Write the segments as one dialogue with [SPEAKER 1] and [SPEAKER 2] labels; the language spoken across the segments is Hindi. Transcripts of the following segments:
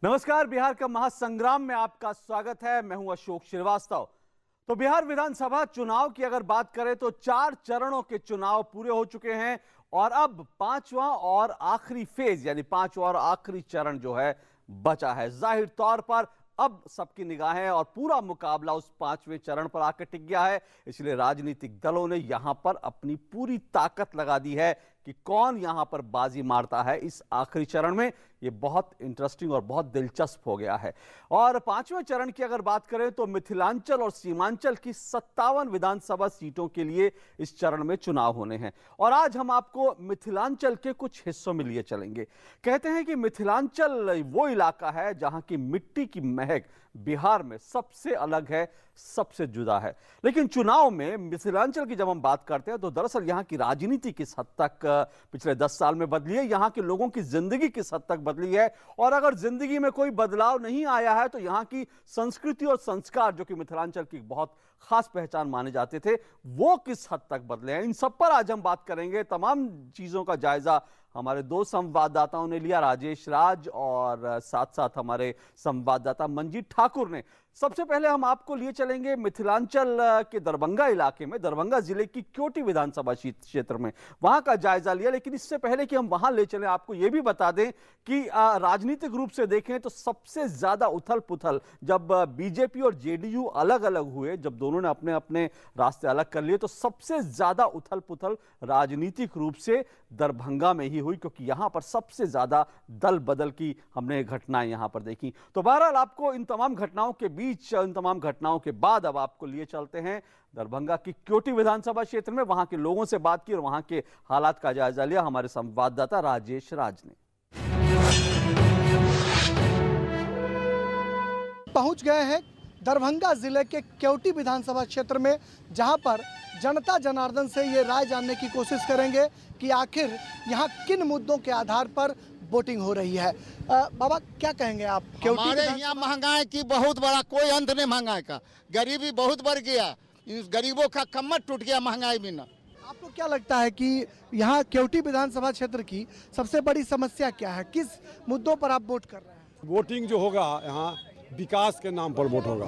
[SPEAKER 1] नमस्कार, बिहार का महासंग्राम में आपका स्वागत है। मैं हूं अशोक श्रीवास्तव। तो बिहार विधानसभा चुनाव की अगर बात करें तो 4 चरणों के चुनाव पूरे हो चुके हैं और अब 5वां और आखिरी फेज यानी 5वां और आखिरी चरण जो है बचा है। जाहिर तौर पर अब सबकी निगाहें और पूरा मुकाबला उस 5वें चरण पर आकर टिक गया है, इसलिए राजनीतिक दलों ने यहां पर अपनी पूरी ताकत लगा दी है कि कौन यहां पर बाजी मारता है इस आखिरी चरण में। ये बहुत इंटरेस्टिंग और बहुत दिलचस्प हो गया है। और 5वें चरण की अगर बात करें तो मिथिलांचल और सीमांचल की 57 विधानसभा सीटों के लिए इस चरण में चुनाव होने हैं और आज हम आपको मिथिलांचल के कुछ हिस्सों में लिए चलेंगे। कहते हैं कि मिथिलांचल वो इलाका है जहां की मिट्टी की महक बिहार में सबसे अलग है, सबसे जुदा है। लेकिन चुनाव में मिथिलांचल की जब हम बात करते हैं तो दरअसल यहाँ की राजनीति किस हद तक पिछले 10 साल में बदली है, यहाँ के लोगों की जिंदगी किस हद तक बदली है और अगर जिंदगी में कोई बदलाव नहीं आया है तो यहाँ की संस्कृति और संस्कार जो कि मिथिलांचल की बहुत खास पहचान माने जाते थे वो किस हद तक बदले हैं। इन सब पर आज हम बात करेंगे। तमाम चीजों का जायजा हमारे 2 संवाददाताओं ने लिया, राजेश राज और साथ साथ हमारे संवाददाता मंजीत ठाकुर ने। सबसे पहले हम आपको लिए चलेंगे मिथिलांचल के दरभंगा इलाके में, दरभंगा जिले की क्योटी विधानसभा क्षेत्र में, वहां का जायजा लिया। लेकिन इससे पहले कि हम वहां ले चलें आपको यह भी बता दें कि राजनीतिक रूप से देखें तो सबसे ज्यादा उथल पुथल जब बीजेपी और जेडीयू अलग अलग हुए, जब दोनों ने अपने अपने रास्ते अलग कर लिए, तो सबसे ज्यादा उथल पुथल राजनीतिक रूप से दरभंगा में ही हुई, क्योंकि यहां पर सबसे ज्यादा दल बदल की हमने घटनाएं यहां पर देखी। तो बहरहाल आपको इन तमाम घटनाओं के बीच, इन तमाम घटनाओं के बाद अब आपको लिए चलते हैं दरभंगा की क्योटी विधानसभा क्षेत्र में। वहां के लोगों से बात की और वहां के हालात का जायजा लिया हमारे संवाददाता राजेश राज ने।
[SPEAKER 2] पहुंच गए हैं दरभंगा जिले के क्योटी विधानसभा क्षेत्र में, जहां पर जनता जनार्दन से ये राय जानने की कोशिश करेंगे कि आखिर यहाँ किन मुद्दों के आधार पर वोटिंग हो रही है। बाबा क्या कहेंगे आप?
[SPEAKER 3] हमारे यहाँ महंगाई की बहुत बड़ा कोई अंत नहीं, महंगाई का गरीबी बहुत बढ़ गया, गरीबों का कमर टूट गया महंगाई में ना।
[SPEAKER 2] आपको क्या लगता है कि यहाँ क्योटी विधानसभा क्षेत्र की सबसे बड़ी समस्या क्या है, किस मुद्दों पर आप वोट कर रहे हैं?
[SPEAKER 4] वोटिंग जो होगा यहाँ विकास के नाम पर वोट होगा,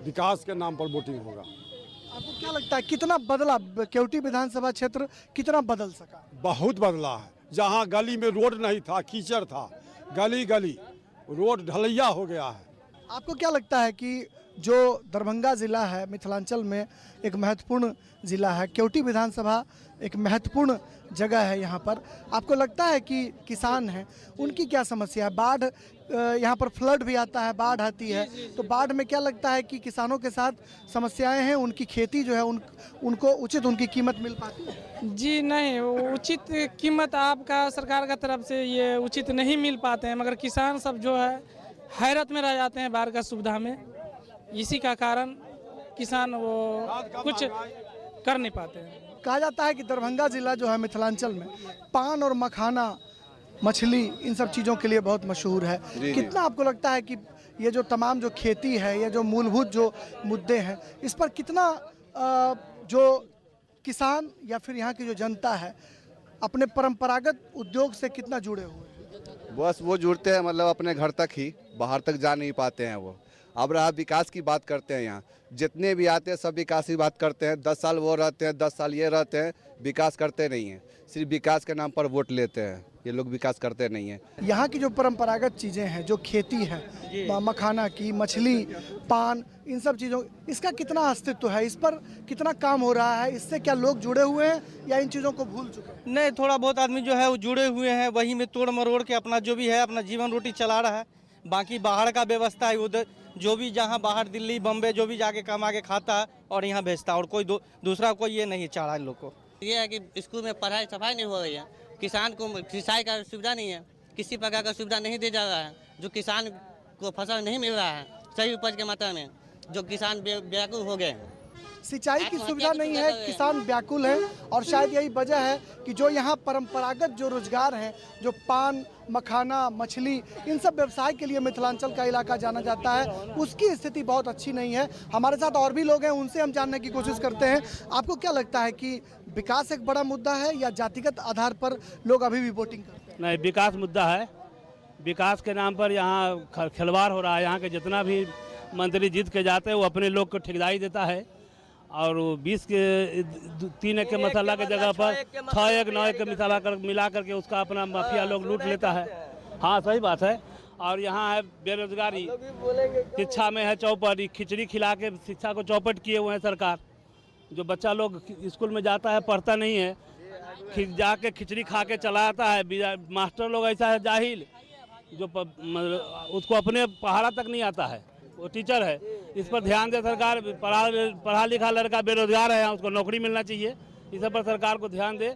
[SPEAKER 4] विकास के नाम पर वोटिंग होगा।
[SPEAKER 2] आपको क्या लगता है कितना बदला क्योटी विधानसभा क्षेत्र, कितना बदल सका?
[SPEAKER 4] बहुत बदला है। जहाँ गली में रोड नहीं था, कीचड़ था, गली गली रोड ढलैया हो गया है।
[SPEAKER 2] आपको क्या लगता है कि जो दरभंगा ज़िला है मिथिलांचल में एक महत्वपूर्ण ज़िला है, क्योटी विधानसभा एक महत्वपूर्ण जगह है यहाँ पर, आपको लगता है कि किसान हैं उनकी क्या समस्या है? बाढ़, यहाँ पर फ्लड भी आता है, बाढ़ आती है, तो बाढ़ में क्या लगता है कि किसानों के साथ समस्याएं हैं, उनकी खेती जो है उनको उचित उनकी कीमत मिल पाती है?
[SPEAKER 5] जी नहीं, उचित कीमत आपका सरकार का तरफ से ये उचित नहीं मिल पाते हैं, मगर किसान सब जो है हैरत में रह जाते हैं बाढ़ का सुविधा में। इसी का कारण किसान वो कुछ कर नहीं पाते हैं।
[SPEAKER 2] कहा जाता है कि दरभंगा ज़िला जो है मिथिलांचल में पान और मखाना, मछली, इन सब चीज़ों के लिए बहुत मशहूर है। कितना आपको लगता है कि ये जो तमाम जो खेती है, ये जो मूलभूत जो मुद्दे हैं, इस पर कितना जो किसान या फिर यहाँ की जो जनता है अपने परंपरागत उद्योग से कितना जुड़े हुए हैं?
[SPEAKER 6] बस वो जुड़ते हैं, मतलब अपने घर तक ही, बाहर तक जा नहीं पाते हैं वो। अब रहा विकास की बात करते हैं, यहाँ जितने भी आते हैं सब विकास की बात करते हैं। 10 साल वो रहते हैं, 10 साल ये रहते हैं, विकास करते नहीं हैं, सिर्फ विकास के नाम पर वोट लेते हैं। ये लोग विकास करते नहीं हैं।
[SPEAKER 2] यहाँ की जो परंपरागत चीज़ें हैं, जो खेती है, मखाना की, मछली, पान, इन सब चीज़ों, इसका कितना अस्तित्व है, इस पर कितना काम हो रहा है? इससे क्या लोग जुड़े हुए हैं या इन चीज़ों को भूल चुके हैं?
[SPEAKER 7] नहीं, थोड़ा बहुत आदमी जो है वो जुड़े हुए हैं, वही में तोड़ मरोड़ के अपना जो भी है अपना जीवन रोटी चला रहा है। बाकी बाहर का व्यवस्था है, उधर जो भी जहाँ बाहर दिल्ली बम्बई जो भी जाके कमा के खाता है और यहाँ भेजता है, और कोई दूसरा कोई ये नहीं चाह रहा इन लोग को।
[SPEAKER 8] ये है कि स्कूल में पढ़ाई सफाई नहीं हो रही है, किसान को सिंचाई का सुविधा नहीं है, किसी प्रकार का सुविधा नहीं दिया जा रहा है, जो किसान को फसल नहीं मिल रहा है सही उपज के मात्रा में, जो किसान बेवकूफ़ हो गए हैं।
[SPEAKER 2] सिंचाई की सुविधा नहीं है, किसान व्याकुल है, और शायद यही वजह है कि जो यहाँ परंपरागत जो रोजगार हैं, जो पान, मखाना, मछली, इन सब व्यवसाय के लिए मिथिलांचल का इलाका जाना जाता है, उसकी स्थिति बहुत अच्छी नहीं है। हमारे साथ और भी लोग हैं, उनसे हम जानने की कोशिश करते हैं। आपको क्या लगता है कि विकास एक बड़ा मुद्दा है या जातिगत आधार पर लोग अभी भी वोटिंग करते हैं?
[SPEAKER 9] नहीं, विकास मुद्दा है। विकास के नाम पर यहाँ खिलवाड़ हो रहा है। यहाँ के जितना भी मंत्री जीत के जाते हैं वो अपने लोग को ठेकेदारी देता है और 20 के 3 एक के मसाला के जगह पर 6 एक 9 एक के मसाला मिला करके उसका अपना माफिया लोग लूट लेता है। हाँ सही बात है। और यहाँ है बेरोजगारी, शिक्षा में है चौपट, खिचड़ी खिला के शिक्षा को चौपट किए हुए हैं सरकार। जो बच्चा लोग स्कूल में जाता है पढ़ता नहीं है, जाके खिचड़ी खा के चला आता है। मास्टर लोग ऐसा है जाहिल जो उसको अपने पढ़ाना तक नहीं आता है, वो टीचर है। इस पर ध्यान दे सरकार। पढ़ा लिखा लड़का बेरोजगार है, उसको नौकरी मिलना चाहिए। इस पर सरकार को ध्यान दे।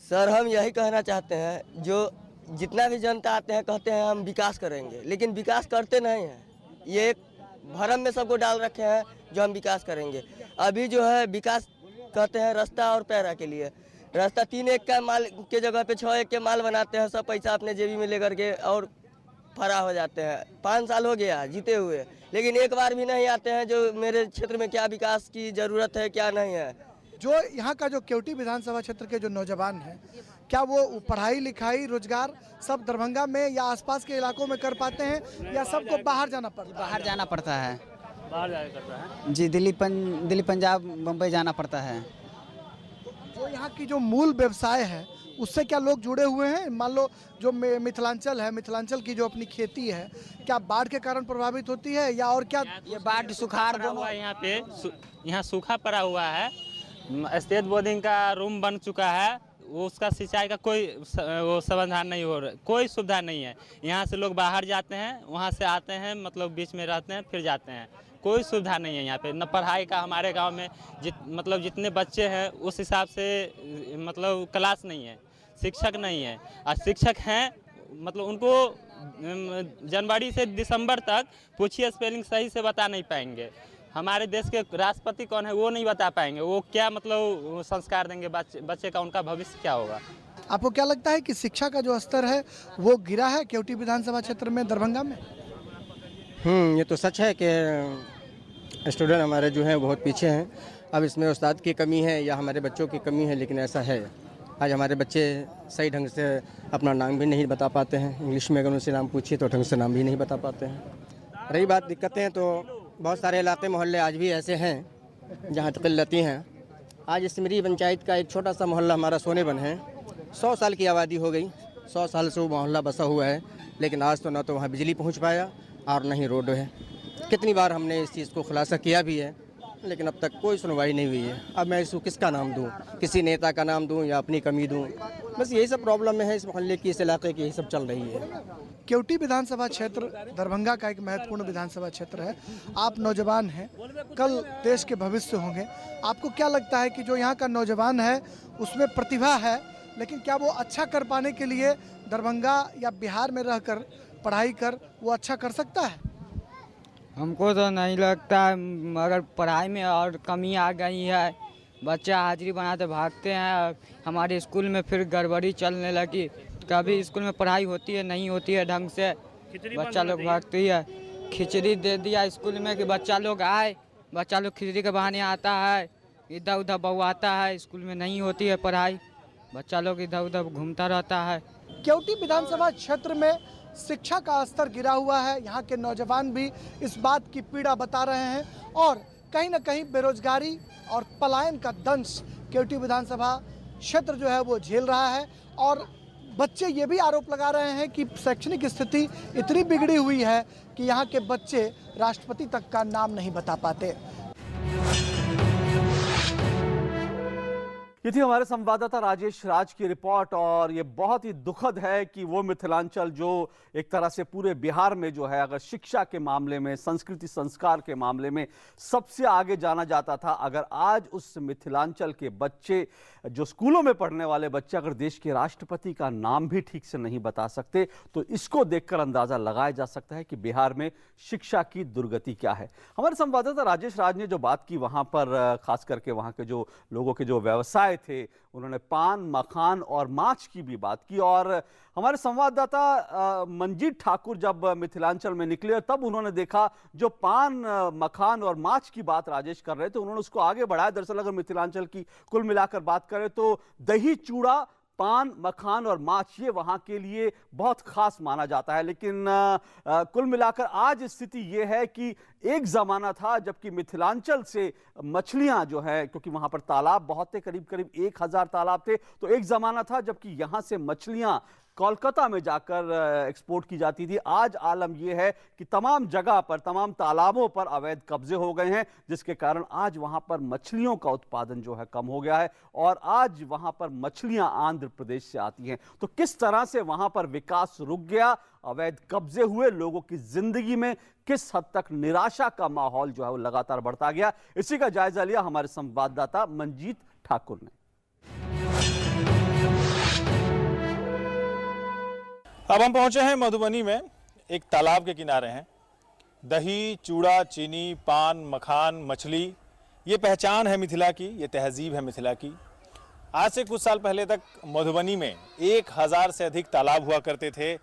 [SPEAKER 10] सर हम यही कहना चाहते हैं, जो जितना भी जनता आते हैं कहते हैं हम विकास करेंगे, लेकिन विकास करते नहीं हैं। ये एक भरम में सबको डाल रखे हैं जो हम विकास करेंगे। अभी जो है विकास कहते हैं रास्ता और पैरा के लिए, रास्ता 3 एक का माल के जगह पे 6 एक के माल बनाते हैं। सब पैसा अपने जेबी में लेकर के और फरार हो जाते हैं। 5 साल हो गया जीते हुए, लेकिन एक बार भी नहीं आते हैं जो मेरे क्षेत्र में क्या विकास की ज़रूरत है क्या नहीं है।
[SPEAKER 2] जो यहाँ का जो केवटी विधानसभा क्षेत्र के जो नौजवान हैं, क्या वो पढ़ाई लिखाई रोजगार सब दरभंगा में या आसपास के इलाकों में कर पाते हैं या सबको बाहर जाना पड़ता है?
[SPEAKER 11] बाहर जाना पड़ता है।
[SPEAKER 9] बाहर जाया करता है
[SPEAKER 11] जी, दिल्ली पंजाब मुंबई जाना पड़ता है।
[SPEAKER 2] जो यहाँ की जो मूल व्यवसाय है उससे क्या लोग जुड़े हुए हैं? मान लो जो मिथिलांचल है, मिथिलांचल की जो अपनी खेती है, क्या बाढ़ के कारण प्रभावित होती है या और क्या?
[SPEAKER 11] ये बाढ़ सुखाड़ दोनों
[SPEAKER 12] यहाँ पे यहाँ सूखा पड़ा हुआ है। स्टेट बोर्डिंग का रूम बन चुका है, वो उसका सिंचाई का कोई वो समाधान नहीं हो रहा, कोई सुविधा नहीं है। यहाँ से लोग बाहर जाते हैं, वहाँ से आते हैं, मतलब बीच में रहते हैं फिर जाते हैं। कोई सुविधा नहीं है यहाँ पे। न पढ़ाई का हमारे गांव में मतलब जितने बच्चे हैं उस हिसाब से मतलब क्लास नहीं है, शिक्षक नहीं है। और शिक्षक हैं मतलब उनको जनवरी से दिसंबर तक पूछिए स्पेलिंग सही से बता नहीं पाएंगे। हमारे देश के राष्ट्रपति कौन है वो नहीं बता पाएंगे। वो क्या मतलब संस्कार देंगे बच्चे का, उनका भविष्य क्या होगा।
[SPEAKER 2] आपको क्या लगता है कि शिक्षा का जो स्तर है वो गिरा है केवटी विधानसभा क्षेत्र में, दरभंगा में?
[SPEAKER 13] ये तो सच है कि स्टूडेंट हमारे जो हैं बहुत पीछे हैं। अब इसमें उस्ताद की कमी है या हमारे बच्चों की कमी है, लेकिन ऐसा है आज हमारे बच्चे सही ढंग से अपना नाम भी नहीं बता पाते हैं। इंग्लिश में अगर उनसे नाम पूछिए तो ढंग से नाम भी नहीं बता पाते हैं। रही बात दिक्कतें, तो बहुत सारे इलाके मोहल्ले आज भी ऐसे हैं जहाँ किल्लती हैं। आज सिमरी पंचायत का एक छोटा सा मोहल्ला हमारा सोनेबन है, 100 साल की आबादी हो गई, 100 साल से वो मोहल्ला बसा हुआ है, लेकिन आज तो ना तो वहाँ बिजली पहुँच पाया और ना ही रोड है। कितनी बार हमने इस चीज़ को खुलासा किया भी है, लेकिन अब तक कोई सुनवाई नहीं हुई है। अब मैं इसको किसका नाम दूं, किसी नेता का नाम दूं या अपनी कमी दूं? बस यही सब प्रॉब्लम है इस मोहल्ले की, इस इलाके की, यही सब चल रही है।
[SPEAKER 2] केवटी विधानसभा क्षेत्र दरभंगा का एक महत्वपूर्ण विधानसभा क्षेत्र है। आप नौजवान हैं, कल देश के भविष्य होंगे। आपको क्या लगता है कि जो यहाँ का नौजवान है उसमें प्रतिभा है, लेकिन क्या वो अच्छा कर पाने के लिए दरभंगा या बिहार में रहकर पढ़ाई कर वो अच्छा कर सकता है?
[SPEAKER 11] हमको तो नहीं लगता। अगर पढ़ाई में और कमी आ गई है, बच्चा हाजिरी बनाते भागते हैं, हमारे स्कूल में फिर गड़बड़ी चलने लगी। कभी स्कूल में पढ़ाई होती है नहीं होती है ढंग से, बच्चा लोग भागती है। खिचड़ी दे दिया स्कूल में कि बच्चा लोग आए, बच्चा लोग खिचड़ी के बहाने आता है, इधर उधर बउआता है। स्कूल में नहीं होती है पढ़ाई, बच्चा लोग इधर उधर घूमता रहता है।
[SPEAKER 2] केवटी विधानसभा क्षेत्र में शिक्षा का स्तर गिरा हुआ है। यहाँ के नौजवान भी इस बात की पीड़ा बता रहे हैं और कहीं ना कहीं बेरोजगारी और पलायन का दंश केवटी विधानसभा क्षेत्र जो है वो झेल रहा है। और बच्चे ये भी आरोप लगा रहे हैं कि शैक्षणिक स्थिति इतनी बिगड़ी हुई है कि यहाँ के बच्चे राष्ट्रपति तक का नाम नहीं बता पाते।
[SPEAKER 1] ये थी हमारे संवाददाता राजेश राज की रिपोर्ट। और ये बहुत ही दुखद है कि वो मिथिलांचल जो एक तरह से पूरे बिहार में जो है अगर शिक्षा के मामले में, संस्कृति संस्कार के मामले में सबसे आगे जाना जाता था, अगर आज उस मिथिलांचल के बच्चे जो स्कूलों में पढ़ने वाले बच्चे अगर देश के राष्ट्रपति का नाम भी ठीक से नहीं बता सकते, तो इसको देखकर अंदाजा लगाया जा सकता है कि बिहार में शिक्षा की दुर्गति क्या है। हमारे संवाददाता राजेश राज ने जो बात की वहां पर खास करके वहां के जो लोगों के जो व्यवसाय थे, उन्होंने पान, मखान और माछ की भी बात की। और हमारे संवाददाता मंजीत ठाकुर जब मिथिलांचल में निकले तब उन्होंने देखा जो पान, मखान और माछ की बात राजेश कर रहे थे, उन्होंने उसको आगे बढ़ाया। दरअसल अगर मिथिलांचल की कुल मिलाकर बात करें तो दही चूड़ा, पान, मखान और माछ ये वहां के लिए बहुत खास माना जाता है। लेकिन कुल मिलाकर आज स्थिति ये है कि एक जमाना था जबकि मिथिलांचल से मछलियां जो है, क्योंकि वहां पर तालाब बहुत थे, करीब करीब 1000 तालाब थे, तो एक जमाना था जबकि यहां से मछलियां कोलकाता में जाकर एक्सपोर्ट की जाती थी। आज आलम यह है कि तमाम जगह पर, तमाम तालाबों पर अवैध कब्जे हो गए हैं, जिसके कारण आज वहां पर मछलियों का उत्पादन जो है कम हो गया है और आज वहां पर मछलियां आंध्र प्रदेश से आती हैं। तो किस तरह से वहां पर विकास रुक गया, अवैध कब्जे हुए, लोगों की जिंदगी में किस हद तक निराशा का माहौल जो है वो लगातार बढ़ता गया, इसी का जायजा लिया हमारे संवाददाता मंजीत ठाकुर ने।
[SPEAKER 14] अब हम पहुंचे हैं मधुबनी में, एक तालाब के किनारे हैं। दही, चूड़ा, चीनी, पान, मखान, मछली, ये पहचान है मिथिला की, ये तहजीब है मिथिला की। आज से कुछ साल पहले तक मधुबनी में 1000 से अधिक तालाब हुआ करते थे,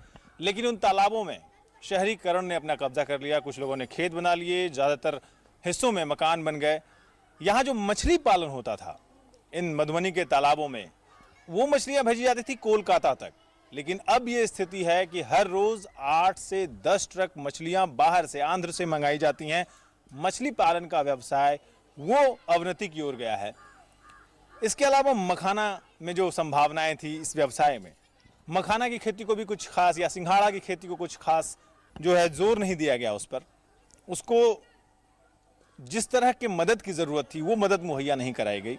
[SPEAKER 14] लेकिन उन तालाबों में शहरीकरण ने अपना कब्जा कर लिया। कुछ लोगों ने खेत बना लिए, ज़्यादातर हिस्सों में मकान बन गए। यहाँ जो मछली पालन होता था इन मधुबनी के तालाबों में, वो मछलियाँ भेजी जाती थी कोलकाता तक। लेकिन अब ये स्थिति है कि हर रोज 8 से 10 ट्रक मछलियां बाहर से, आंध्र से मंगाई जाती हैं। मछली पालन का व्यवसाय वो अवनति की ओर गया है। इसके अलावा मखाना में जो संभावनाएं थी इस व्यवसाय में, मखाना की खेती को भी कुछ खास, या सिंघाड़ा की खेती को कुछ खास जो है जोर नहीं दिया गया उस पर। उसको जिस तरह की मदद की जरूरत थी वो मदद मुहैया नहीं कराई गई।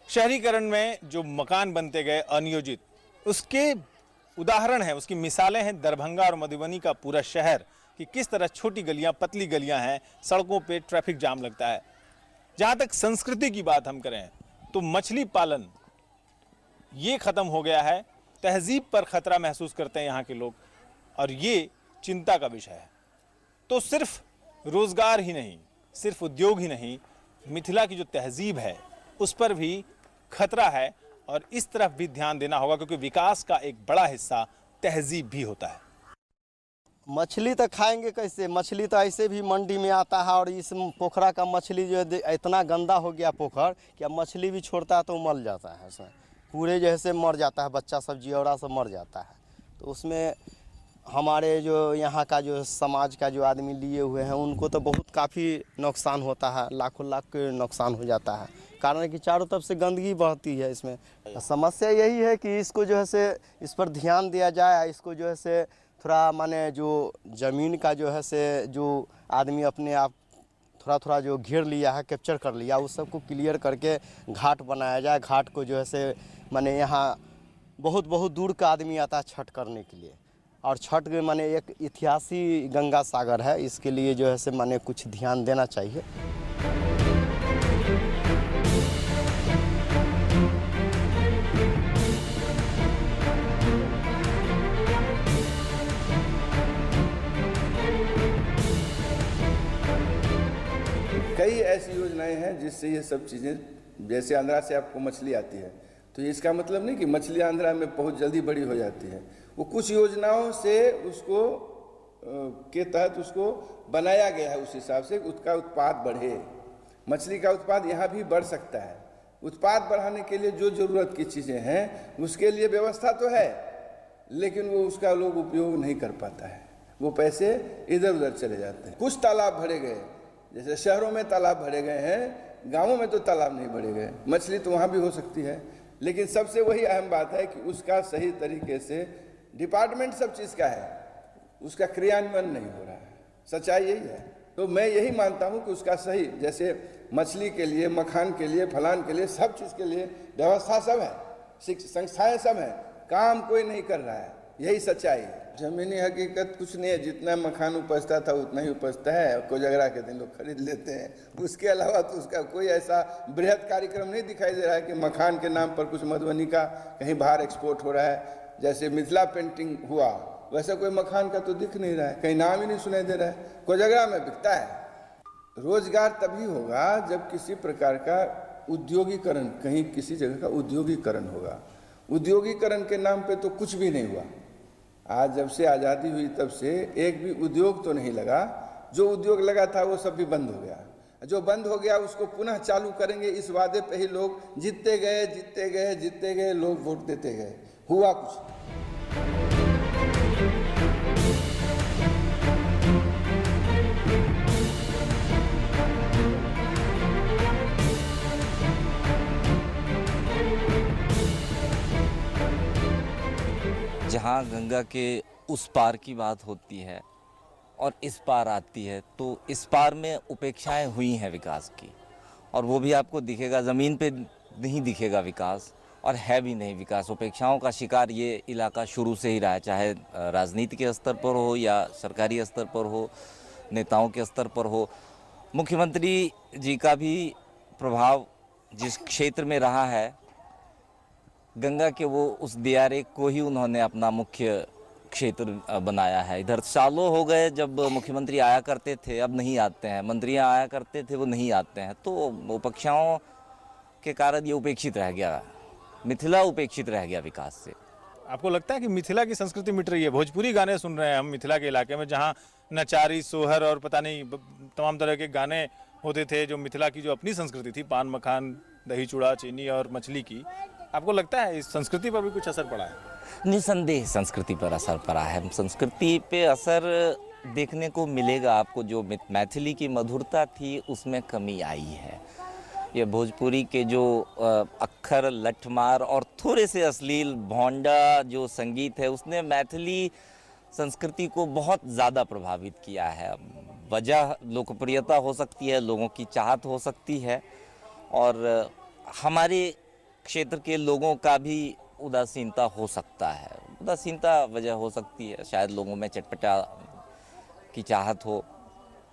[SPEAKER 14] शहरीकरण में जो मकान बनते गए अनियोजित, उसके उदाहरण हैं, उसकी मिसालें हैं दरभंगा और मधुबनी का पूरा शहर, कि किस तरह छोटी गलियां, पतली गलियां हैं, सड़कों पे ट्रैफिक जाम लगता है। जहां तक संस्कृति की बात हम करें तो मछली पालन ये खत्म हो गया है। तहजीब पर खतरा महसूस करते हैं यहाँ के लोग और ये चिंता का विषय है। तो सिर्फ रोजगार ही नहीं, सिर्फ उद्योग ही नहीं, मिथिला की जो तहजीब है उस पर भी खतरा है और इस तरफ भी ध्यान देना होगा, क्योंकि विकास का एक बड़ा हिस्सा तहजीब भी होता है।
[SPEAKER 13] मछली तो खाएंगे कैसे? मछली तो ऐसे भी मंडी में आता है और इस पोखरा का मछली जो है इतना गंदा हो गया पोखर कि अब मछली भी छोड़ता है तो मर जाता है, उसमें पूरे जैसे मर जाता है, बच्चा सब जियौरा सब मर जाता है। तो उसमें हमारे जो यहाँ का जो समाज का जो आदमी लिए हुए हैं उनको तो बहुत काफ़ी नुकसान होता है, लाखों लाख के नुकसान हो जाता है। कारण है कि चारों तरफ से गंदगी बढ़ती है। इसमें समस्या यही है कि इसको जो है से इस पर ध्यान दिया जाए, इसको जो है से थोड़ा माने जो ज़मीन का जो है से जो आदमी अपने आप थोड़ा थोड़ा जो घेर लिया है, कैप्चर कर लिया, उस सबको क्लियर करके घाट बनाया जाए। घाट को जो है से माने यहाँ बहुत बहुत दूर का आदमी आता है छठ करने के लिए, और छठ माने एक ऐतिहासिक गंगा सागर है, इसके लिए जो है से माने कुछ ध्यान देना चाहिए।
[SPEAKER 15] कई ऐसी योजनाएं हैं जिससे ये सब चीज़ें, जैसे आंध्रा से आपको मछली आती है तो इसका मतलब नहीं कि मछली आंध्रा में बहुत जल्दी बड़ी हो जाती है। वो कुछ योजनाओं से उसको के तहत उसको बनाया गया है, उस हिसाब से उसका उत्पाद बढ़े। मछली का उत्पाद यहाँ भी बढ़ सकता है। उत्पाद बढ़ाने के लिए जो ज़रूरत की चीज़ें हैं उसके लिए व्यवस्था तो है, लेकिन वो उसका लोग उपयोग नहीं कर पाता है। वो पैसे इधर उधर चले जाते हैं। कुछ तालाब भरे गए, जैसे शहरों में तालाब भरे गए हैं, गाँवों में तो तालाब नहीं भरे गए। मछली तो वहाँ भी हो सकती है, लेकिन सबसे वही अहम बात है कि उसका सही तरीके से डिपार्टमेंट सब चीज़ का है, उसका क्रियान्वयन नहीं हो रहा है। सच्चाई यही है। तो मैं यही मानता हूँ कि उसका सही, जैसे मछली के लिए, मखान के लिए, फलान के लिए, सब चीज़ के लिए व्यवस्था सब है, संस्थाएं सब हैं, काम कोई नहीं कर रहा है। यही सच्चाई है। जमीनी हकीकत कुछ नहीं है, जितना मखान उपजता था उतना ही उपजता है, कोजगरा के दिन लोग खरीद लेते हैं। उसके अलावा तो उसका कोई ऐसा बृहद कार्यक्रम नहीं दिखाई दे रहा है कि मखान के नाम पर कुछ मधुबनी का कहीं बाहर एक्सपोर्ट हो रहा है। जैसे मिथिला पेंटिंग हुआ, वैसा कोई मखान का तो दिख नहीं रहा है, कहीं नाम ही नहीं सुनाई दे रहा है। कोजगरा में बिकता है। रोजगार तभी होगा जब किसी प्रकार का उद्योगीकरण, कहीं किसी जगह का उद्योगीकरण होगा। उद्योगीकरण के नाम पे तो कुछ भी नहीं हुआ। आज जब से आज़ादी हुई तब से एक भी उद्योग तो नहीं लगा। जो उद्योग लगा था वो सब भी बंद हो गया। जो बंद हो गया उसको पुनः चालू करेंगे, इस वादे पे ही लोग जीतते गए, लोग वोट देते गए, हुआ कुछ।
[SPEAKER 16] जहाँ गंगा के उस पार की बात होती है और इस पार आती है, तो इस पार में उपेक्षाएं हुई हैं विकास की, और वो भी आपको दिखेगा, ज़मीन पे नहीं दिखेगा विकास, और है भी नहीं विकास। उपेक्षाओं का शिकार ये इलाका शुरू से ही रहा है, चाहे राजनीति के स्तर पर हो या सरकारी स्तर पर हो, नेताओं के स्तर पर हो। मुख्यमंत्री जी का भी प्रभाव जिस क्षेत्र में रहा है, गंगा के वो उस दियारे को ही उन्होंने अपना मुख्य क्षेत्र बनाया है। इधर सालों हो गए जब मुख्यमंत्री आया करते थे, अब नहीं आते हैं, मंत्रियां आया करते थे, वो नहीं आते हैं, तो उपेक्षाओं के कारण ये उपेक्षित रह गया, मिथिला उपेक्षित रह गया विकास से।
[SPEAKER 14] आपको लगता है कि मिथिला की संस्कृति मिट रही है? भोजपुरी गाने सुन रहे हैं हम मिथिला के इलाके में, जहाँ नचारी, सोहर और पता नहीं तमाम तरह के गाने होते थे, जो मिथिला की जो अपनी संस्कृति थी, पान मखान, दही चूड़ा, चीनी और मछली की। आपको लगता है इस संस्कृति पर भी कुछ असर पड़ा है?
[SPEAKER 16] निसंदेह संस्कृति पर असर पड़ा है। संस्कृति पे असर देखने को मिलेगा आपको। जो मैथिली की मधुरता थी उसमें कमी आई है। ये भोजपुरी के जो अक्खर, लठमार और थोड़े से अश्लील भोंडा जो संगीत है, उसने मैथिली संस्कृति को बहुत ज़्यादा प्रभावित किया है। वजह लोकप्रियता हो सकती है, लोगों की चाहत हो सकती है, और हमारे क्षेत्र के लोगों का भी उदासीनता हो सकता है। उदासीनता वजह हो सकती है, शायद लोगों में चटपटा की चाहत हो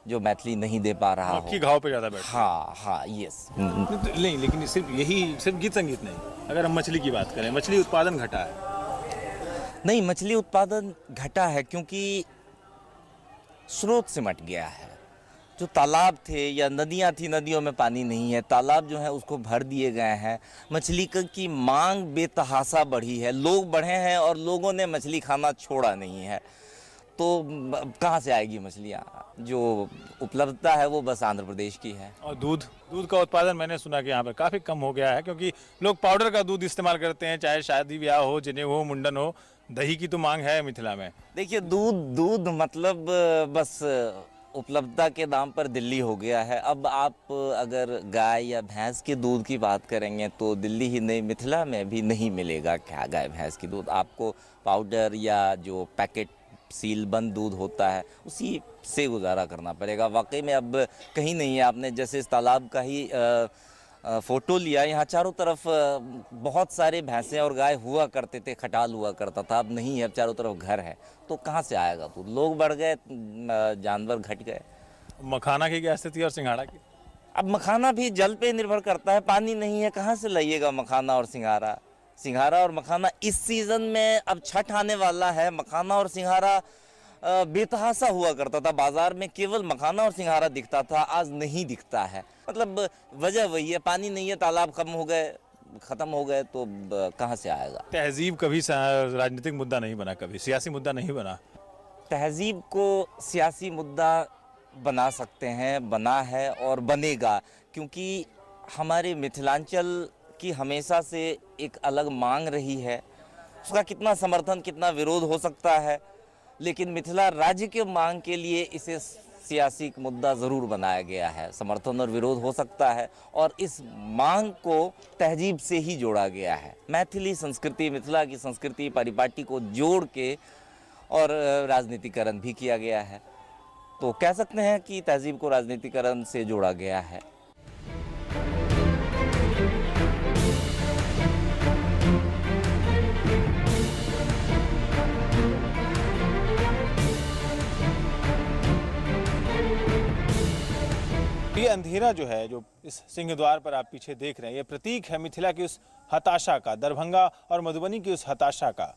[SPEAKER 16] जो मैथिली नहीं दे पा रहा हो।
[SPEAKER 14] की घाव पे ज़्यादा बैठा।
[SPEAKER 16] हाँ, यस।
[SPEAKER 14] नहीं, लेकिन सिर्फ गीत संगीत नहीं, अगर हम मछली की बात करें, मछली उत्पादन घटा है।
[SPEAKER 16] नहीं, मछली उत्पादन घटा है क्योंकि स्रोत सिमट गया है। जो तालाब थे या नदियां थी, नदियों में पानी नहीं है, तालाब जो है उसको भर दिए गए हैं। मछली की मांग बेतहासा बढ़ी है, लोग बढ़े हैं और लोगों ने मछली खाना छोड़ा नहीं है, तो कहाँ से आएगी मछलियाँ? जो उपलब्धता है वो बस आंध्र प्रदेश की है।
[SPEAKER 14] और दूध का उत्पादन मैंने सुना कि यहाँ पर काफ़ी कम हो गया है, क्योंकि लोग पाउडर का दूध इस्तेमाल करते हैं, चाहे शादी ब्याह हो, जनेऊ हो, मुंडन हो। दही की तो मांग है मिथिला में।
[SPEAKER 16] देखिए, दूध मतलब बस उपलब्धता के दाम पर दिल्ली हो गया है। अब आप अगर गाय या भैंस के दूध की बात करेंगे तो दिल्ली ही नहीं, मिथिला में भी नहीं मिलेगा क्या गाय भैंस की दूध। आपको पाउडर या जो पैकेट सील बंद दूध होता है उसी से गुजारा करना पड़ेगा। वाकई में अब कहीं नहीं है। आपने जैसे इस तालाब का ही फ़ोटो लिया, यहाँ चारों तरफ बहुत सारे भैंसें और गाय हुआ करते थे, खटाल हुआ करता था, अब नहीं है, अब चारों तरफ घर है, तो कहाँ से आएगा दूध? लोग बढ़ गए, जानवर घट गए।
[SPEAKER 14] मखाना की क्या स्थिति और सिंघाड़ा की?
[SPEAKER 16] अब मखाना भी जल पे निर्भर करता है, पानी नहीं है, कहाँ से लाइएगा मखाना और सिंघाड़ा? सिंघाड़ा और मखाना इस सीज़न में, अब छठ आने वाला है, मखाना और सिंघाड़ा बेतहासा हुआ करता था। बाजार में केवल मखाना और सिंघाड़ा दिखता था, आज नहीं दिखता है। मतलब वजह वही है, पानी नहीं है, तालाब खत्म हो गए, तो कहाँ से आएगा?
[SPEAKER 14] तहजीब कभी राजनीतिक मुद्दा नहीं बना, कभी सियासी मुद्दा नहीं बना।
[SPEAKER 16] तहजीब को सियासी मुद्दा बना सकते हैं, बना है और बनेगा, क्योंकि हमारे मिथिलांचल की हमेशा से एक अलग मांग रही है। उसका कितना समर्थन, कितना विरोध हो सकता है, लेकिन मिथिला राज्य के मांग के लिए इसे सियासी मुद्दा ज़रूर बनाया गया है। समर्थन और विरोध हो सकता है, और इस मांग को तहजीब से ही जोड़ा गया है। मैथिली संस्कृति, मिथिला की संस्कृति, परिपाटी को जोड़ के और राजनीतिकरण भी किया गया है। तो कह सकते हैं कि तहजीब को राजनीतिकरण से जोड़ा गया है।
[SPEAKER 14] ये अंधेरा जो है, जो इस सिंह द्वार पर आप पीछे देख रहे हैं, ये प्रतीक है मिथिला की उस हताशा का, दरभंगा और मधुबनी की उस हताशा का,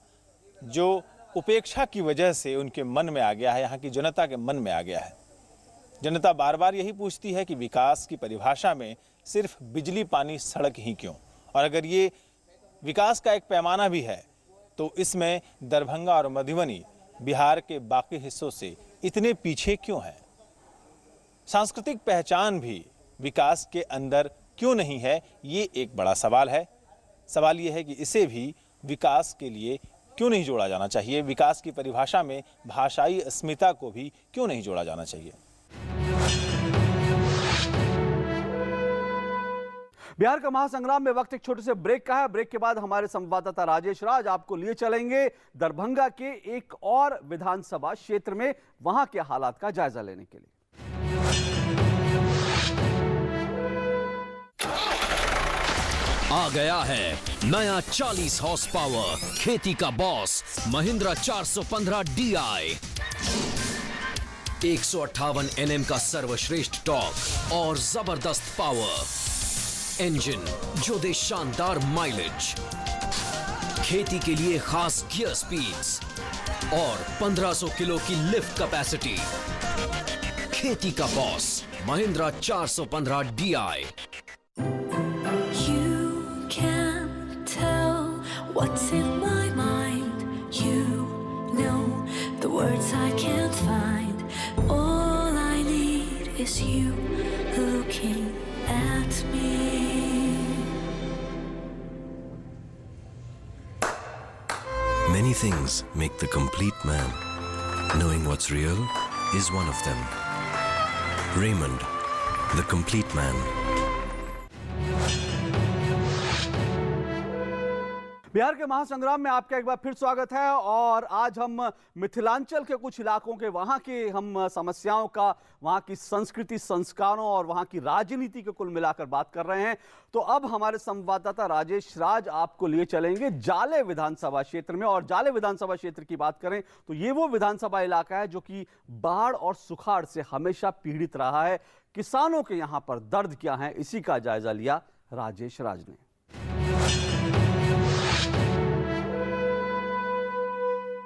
[SPEAKER 14] जो उपेक्षा की वजह से उनके मन में आ गया है, यहाँ की जनता के मन में आ गया है। जनता बार बार यही पूछती है कि विकास की परिभाषा में सिर्फ बिजली, पानी, सड़क ही क्यों? और अगर ये विकास का एक पैमाना भी है, तो इसमें दरभंगा और मधुबनी बिहार के बाकी हिस्सों से इतने पीछे क्यों है? सांस्कृतिक पहचान भी विकास के अंदर क्यों नहीं है, ये एक बड़ा सवाल है। सवाल ये है कि इसे भी विकास के लिए क्यों नहीं जोड़ा जाना चाहिए, विकास की परिभाषा में भाषाई अस्मिता को भी क्यों नहीं जोड़ा जाना चाहिए।
[SPEAKER 1] बिहार का महासंग्राम में वक्त एक छोटे से ब्रेक का है। ब्रेक के बाद हमारे संवाददाता राजेश राज आपको लिए चलेंगे दरभंगा के एक और विधानसभा क्षेत्र में, वहां के हालात का जायजा लेने के लिए।
[SPEAKER 17] आ गया है नया 40 हॉर्स पावर खेती का बॉस महिंद्रा 415 DI। 158 NM का सर्वश्रेष्ठ टॉर्क और जबरदस्त पावर, इंजन जो दे शानदार माइलेज, खेती के लिए खास गियर स्पीड्स और 1500 किलो की लिफ्ट कैपेसिटी। खेती का boss Mahindra 415 DI।
[SPEAKER 18] What's in my mind? You know the words I can't find. All I need is you looking at me.
[SPEAKER 19] Many things make the complete man. Knowing what's real is one of them. Raymond, the complete man.
[SPEAKER 1] Bihar के महासंग्राम में आपका एक बार फिर स्वागत है। और आज हम मिथिलांचल के कुछ इलाकों के वहां की हम समस्याओं का, वहां की संस्कृति, संस्कारों और वहां की राजनीति को कुल मिलाकर बात कर रहे हैं। तो अब हमारे संवाददाता राजेश राज आपको लिए चलेंगे जाले विधानसभा क्षेत्र में। और जाले विधानसभा क्षेत्र की बात करें तो ये वो विधानसभा इलाका है जो कि बाढ़ और सुखाड़ से हमेशा पीड़ित रहा है। किसानों के यहां पर दर्द क्या है, इसी का जायजा लिया राजेश राज ने।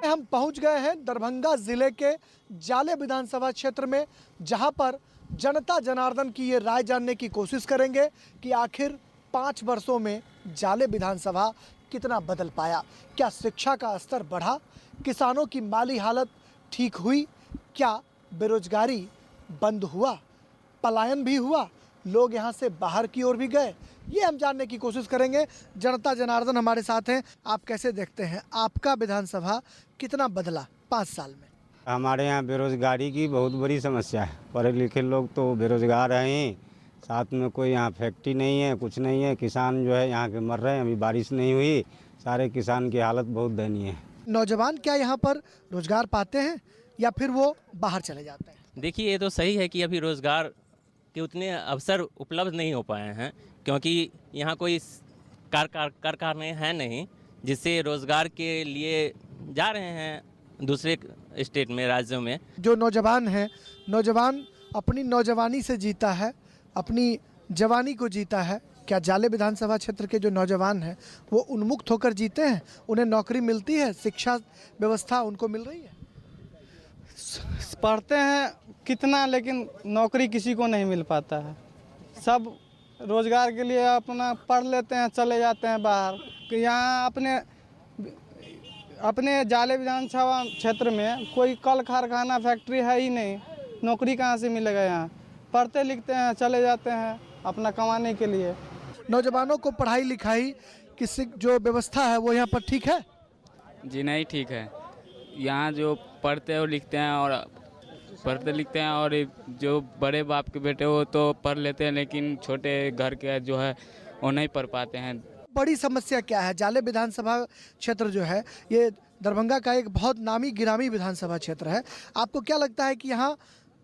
[SPEAKER 2] हम पहुंच गए हैं दरभंगा जिले के जाले विधानसभा क्षेत्र में, जहां पर जनता जनार्दन की ये राय जानने की कोशिश करेंगे कि आखिर 5 वर्षों में जाले विधानसभा कितना बदल पाया। क्या शिक्षा का स्तर बढ़ा, किसानों की माली हालत ठीक हुई, क्या बेरोजगारी बंद हुआ, पलायन भी हुआ, लोग यहां से बाहर की ओर भी गए, ये हम जानने की कोशिश करेंगे। जनता जनार्दन हमारे साथ हैं। आप कैसे देखते हैं, आपका विधानसभा कितना बदला 5 साल में?
[SPEAKER 20] हमारे यहाँ बेरोजगारी की बहुत बड़ी समस्या है। पढ़े लिखे लोग तो बेरोजगार हैं, साथ में कोई यहाँ फैक्ट्री नहीं है, कुछ नहीं है। किसान जो है यहाँ के मर रहे हैं, अभी बारिश नहीं हुई, सारे किसान की हालत बहुत दयनीय है।
[SPEAKER 2] नौजवान क्या यहाँ पर रोजगार पाते हैं या फिर वो बाहर चले जाते हैं?
[SPEAKER 12] देखिए, ये तो सही है कि अभी रोजगार के उतने अवसर उपलब्ध नहीं हो पाए हैं, क्योंकि यहाँ कोई कारखाने हैं नहीं जिससे रोजगार के लिए जा रहे हैं दूसरे स्टेट में, राज्यों में।
[SPEAKER 2] जो नौजवान हैं, नौजवान अपनी नौजवानी से जीता है, अपनी जवानी को जीता है। क्या जाले विधानसभा क्षेत्र के जो नौजवान हैं वो उन्मुक्त होकर जीते हैं? उन्हें नौकरी मिलती है, शिक्षा व्यवस्था उनको मिल रही है?
[SPEAKER 7] पढ़ते हैं कितना, लेकिन नौकरी किसी को नहीं मिल पाता है। सब रोजगार के लिए अपना पढ़ लेते हैं, चले जाते हैं बाहर। यहाँ अपने जाले विधानसभा क्षेत्र में कोई कल कारखाना फैक्ट्री है ही नहीं, नौकरी कहाँ से मिलेगा? यहाँ पढ़ते लिखते हैं, चले जाते हैं अपना कमाने के लिए।
[SPEAKER 2] नौजवानों को पढ़ाई लिखाई की जो व्यवस्था है वो यहाँ पर ठीक है?
[SPEAKER 21] जी नहीं ठीक है। यहाँ जो पढ़ते और लिखते हैं और जो बड़े बाप के बेटे वो तो पढ़ लेते हैं, लेकिन छोटे घर के जो है वो नहीं पढ़ पाते हैं।
[SPEAKER 2] बड़ी समस्या क्या है? जाले विधानसभा क्षेत्र जो है ये दरभंगा का एक बहुत नामी गिरामी विधानसभा क्षेत्र है। आपको क्या लगता है कि यहाँ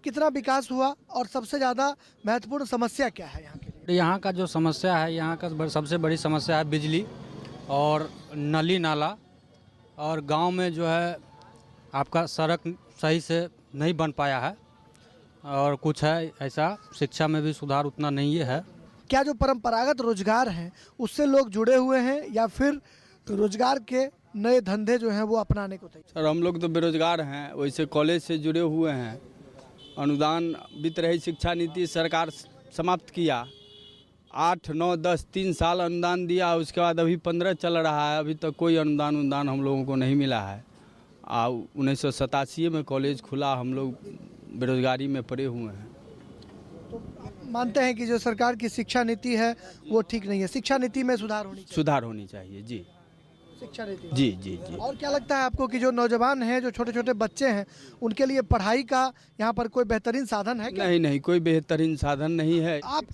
[SPEAKER 2] कितना विकास हुआ और सबसे ज़्यादा महत्वपूर्ण समस्या क्या है यहाँ की?
[SPEAKER 22] यहाँ का जो समस्या है, यहाँ का सबसे बड़ी समस्या है बिजली और नली नाला, और गांव में जो है आपका सड़क सही से नहीं बन पाया है, और कुछ है ऐसा शिक्षा में भी सुधार उतना नहीं है।
[SPEAKER 2] क्या जो परंपरागत रोजगार हैं उससे लोग जुड़े हुए हैं या फिर रोजगार के नए धंधे जो हैं वो अपनाने को तैयार?
[SPEAKER 23] सर हम लोग तो बेरोजगार हैं, वैसे कॉलेज से जुड़े हुए हैं। अनुदान वित्त रही शिक्षा नीति सरकार समाप्त किया, 8, 9, 10 3 साल अनुदान दिया, उसके बाद अभी 15 चल रहा है, अभी तक कोई अनुदान हम लोगों को नहीं मिला है। 1987 में कॉलेज खुला, हम लोग बेरोजगारी में पड़े हुए हैं।
[SPEAKER 2] तो मानते हैं कि जो सरकार की शिक्षा नीति है वो ठीक नहीं है, शिक्षा नीति में सुधार होनी
[SPEAKER 23] चाहिए जी,
[SPEAKER 2] शिक्षा नीति
[SPEAKER 23] जी जी जी।
[SPEAKER 2] और क्या लगता है आपको कि जो नौजवान हैं, जो छोटे छोटे बच्चे हैं, उनके लिए पढ़ाई का यहाँ पर कोई बेहतरीन साधन है क्या?
[SPEAKER 23] नहीं, कोई बेहतरीन साधन नहीं है।
[SPEAKER 2] आप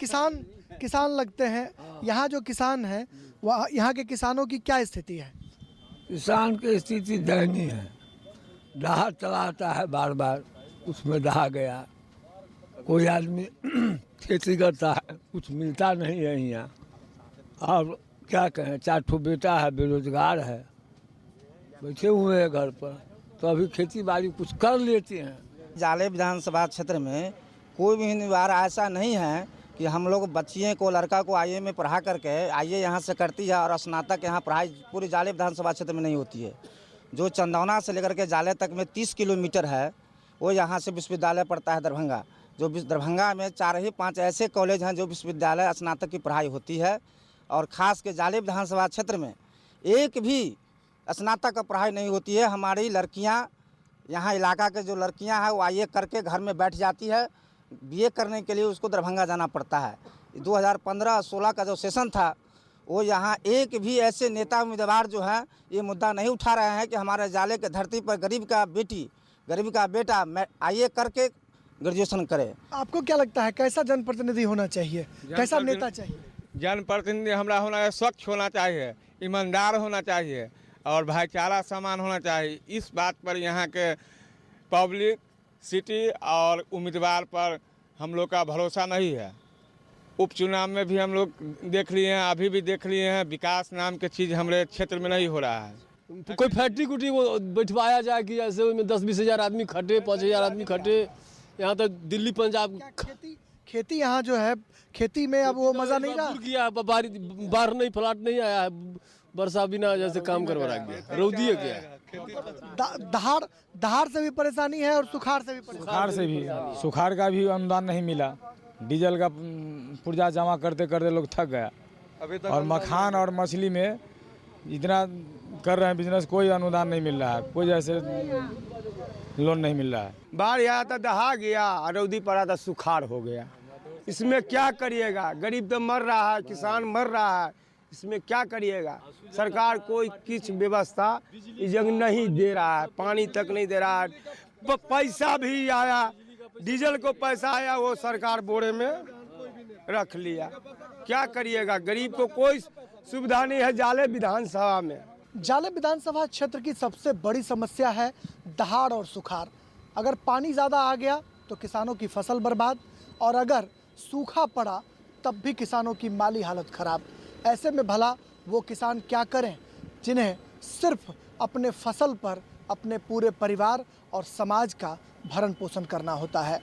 [SPEAKER 2] किसान लगते हैं, यहाँ जो किसान हैं वह यहाँ के किसानों की क्या स्थिति है?
[SPEAKER 3] किसान की स्थिति दयनीय है। दहा चलाता है, बार बार उसमें दहा गया। कोई आदमी खेती करता है, कुछ मिलता नहीं है यहाँ। और क्या कहें, 4 ठो बेटा है, बेरोजगार है, बैठे हुए हैं घर पर, तो अभी खेती बाड़ी कुछ कर लेते हैं।
[SPEAKER 4] जाले विधानसभा क्षेत्र में कोई भी निवार ऐसा नहीं है कि हम लोग बच्चियों को, लड़का को आईए में पढ़ा करके आईए यहाँ से करती है और स्नातक यहाँ पढ़ाई पूरी जाले विधानसभा क्षेत्र में नहीं होती है। जो चंदौना से लेकर के जाले तक में 30 किलोमीटर है, वो यहाँ से विश्वविद्यालय पड़ता है दरभंगा। जो दरभंगा में 4 ही 5 ऐसे कॉलेज हैं जो विश्वविद्यालय स्नातक की पढ़ाई होती है, और ख़ास के जाले विधानसभा क्षेत्र में एक भी स्नातक का पढ़ाई नहीं होती है। हमारी लड़कियां, यहाँ इलाका के जो लड़कियां हैं वो आईए करके घर में बैठ जाती है। बीए करने के लिए उसको दरभंगा जाना पड़ता है। 2015-16 का जो सेशन था, वो यहाँ एक भी ऐसे नेता उम्मीदवार जो हैं ये मुद्दा नहीं उठा रहे हैं कि हमारे जाले के धरती पर गरीब का बेटी, गरीब का बेटा आईए करके ग्रेजुएशन करे।
[SPEAKER 2] आपको क्या लगता है कैसा जनप्रतिनिधि होना चाहिए, कैसा नेता चाहिए?
[SPEAKER 5] जनप्रतिनिधि हमारा होना स्वच्छ होना चाहिए, ईमानदार होना चाहिए और भाईचारा समान होना चाहिए। इस बात पर यहाँ के पब्लिक सिटी और उम्मीदवार पर हम लोग का भरोसा नहीं है। उपचुनाव में भी हम लोग देख लिए हैं, अभी भी देख लिए हैं, विकास नाम के चीज़ हमारे क्षेत्र में नहीं हो रहा है।
[SPEAKER 24] कोई फैक्ट्री कुटी वो बैठवाया जाए कि जैसे उसमें 10-20 हज़ार आदमी खटे, 5 हज़ार आदमी खटे। यहाँ तक दिल्ली पंजाब
[SPEAKER 2] खेती यहाँ जो है, खेती में अब वो मज़ा नहीं रहा।
[SPEAKER 24] किया बाहर नहीं, फ्लाट नहीं आया है, वर्षा बिना जैसे काम करवा गया, रौदी है क्या।
[SPEAKER 2] दहाड़ से भी परेशानी है और सुखाड़ से भी परेशानी।
[SPEAKER 5] सुखाड़ का भी अनुदान नहीं मिला। डीजल का पुर्जा जमा करते करते लोग थक गया। और मखान और मछली में इतना कर रहे हैं बिजनेस, कोई अनुदान नहीं मिल रहा है, कोई जैसे लोन नहीं मिल रहा है।
[SPEAKER 3] बाढ़ आया था, दहा गया, रौदी पड़ा था, सुखाड़ हो गया। इसमें क्या करिएगा? गरीब तो मर रहा है, किसान मर रहा है, इसमें क्या करिएगा? सरकार कोई कुछ व्यवस्था इस जगह नहीं दे रहा है, पानी तक नहीं दे रहा है। पैसा भी आया, डीजल को पैसा आया, वो सरकार बोरे में रख लिया। क्या करिएगा? गरीब को कोई सुविधा नहीं है जाले विधानसभा में।
[SPEAKER 2] जाले विधानसभा क्षेत्र की सबसे बड़ी समस्या है दहाड़ और सुखाड़। अगर पानी ज़्यादा आ गया तो किसानों की फसल बर्बाद, और अगर सूखा पड़ा तब भी किसानों की माली हालत खराब। ऐसे में भला वो किसान क्या करें जिन्हें सिर्फ अपने फसल पर अपने पूरे परिवार और समाज का भरण पोषण करना होता है।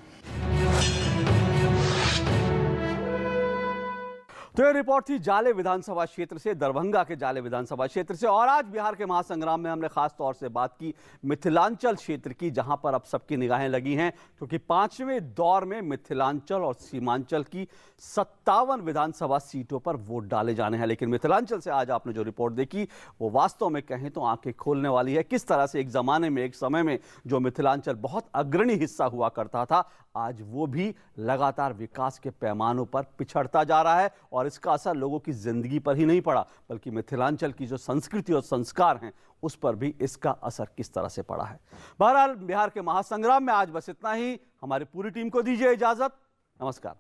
[SPEAKER 1] तो ये रिपोर्ट थी जाले विधानसभा क्षेत्र से, दरभंगा के जाले विधानसभा क्षेत्र से। और आज बिहार के महासंग्राम में हमने खास तौर से बात की मिथिलांचल क्षेत्र की, जहां पर अब सबकी निगाहें लगी हैं, क्योंकि 5वें दौर में मिथिलांचल और सीमांचल की 57 विधानसभा सीटों पर वोट डाले जाने हैं। लेकिन मिथिलांचल से आज आपने जो रिपोर्ट देखी वो वास्तव में कहें तो आंखें खोलने वाली है। किस तरह से एक जमाने में, एक समय में जो मिथिलांचल बहुत अग्रणी हिस्सा हुआ करता था, आज वो भी लगातार विकास के पैमानों पर पिछड़ता जा रहा है। और इसका असर लोगों की जिंदगी पर ही नहीं पड़ा, बल्कि मिथिलांचल की जो संस्कृति और संस्कार हैं उस पर भी इसका असर किस तरह से पड़ा है। बहरहाल बिहार के महासंग्राम में आज बस इतना ही। हमारी पूरी टीम को दीजिए इजाजत। नमस्कार।